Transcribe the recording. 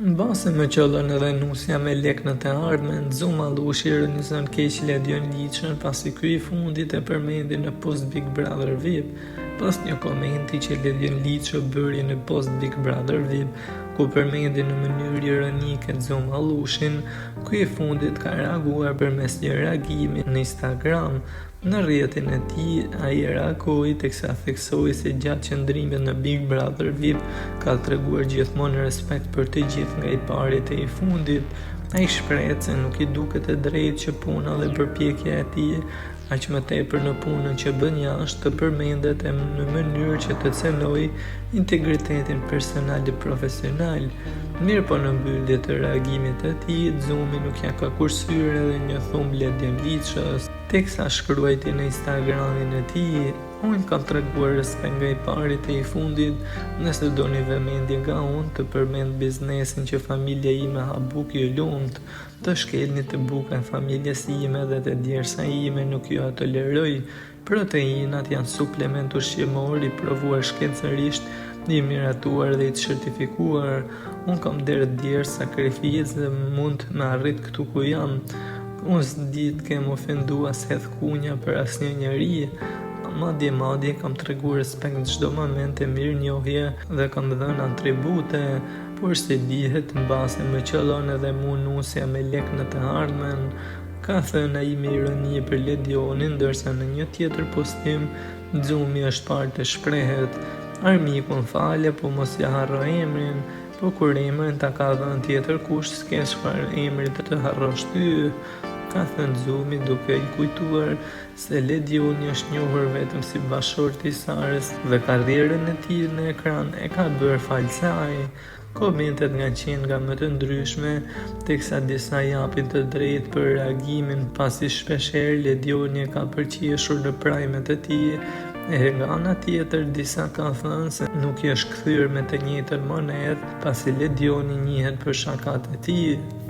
Mbase më qëllën edhe nusja me leknët e ardhmen, Xuma Lushi ironizon keq Ledion Liçën pasi ky i fundit e përmendi në post Big Brother VIP, pas një komenti që Ledion Liçë bëri në post Big Brother VIP, ku përmendi në mënyrë ironike Xuma Lushin. Ky i fundit ka reaguar përmes një reagimi në Instagram. Në rrjetin e tij, ai reagoi teksa theksoi se gjatë qëndrimit në Big Brother VIP ka treguar gjithmonë respekt për të gjithë nga i parit e i fundit. Ai shpreh se nuk i duket e drejtë që puna dhe përpjekja e tij, aq më tepër në punën që bën jashtë, të përmendet në mënyrë që të cenoj integritetin personal dhe profesional. Mirë po në mbyllje të reagimit të tij, Xumi nuk ja ka kursyer edhe një thumb Ledion Liçës, teksa shkruajti në Instagramin e tij: "Unë kam treguar respekt nga i parit e i fundit, nëse doni vëmendje nga unë të përmend biznesin që familja ime ha buk ju lumt, të shkelni të buka e familjes ime dhe të djersa ime nuk ju ato toleroj. Proteinat janë suplement ushqimor i provuar shkencërisht, i miratuar dhe i certifikuar. Unë kam djerë sakrificë dhe mund me arrit këtu ku jam. Unë s'di të kem ofendua se hedh kunja për asnjë njeri. Madje kam treguar respekt në çdo moment e mirënjohje dhe kam dhënë atribute, por se dihet mbase më qëllon edhe mu nusja me leknët e ardhmen", ka thënë ai me ironi për Ledionin, ndërsa në një tjetër postim Xumi është parë të shprehet: "Armiku m'fale, po mos ja harro emrin, po kur emrin ta ka dhënë tjetër kush, s'ke çfarë emri të harrosh ty", ka thënë Xumi, duke i kujtuar se Ledioni është njohur vetëm si bashorti i Sarës dhe karrierën e tij në ekran e ka bërë fal saj. Komentet nga qenë nga më të ndryshme, teksa disa japin të drejtë për reagimin pasi shpeshherë Ledioni e ka përqeshur në prajmet e tij, e nga ana tjetër disa kanë thënë se nuk i është kthyer me të njëjtën monedhë pasi Ledioni njihet për shakat e tij.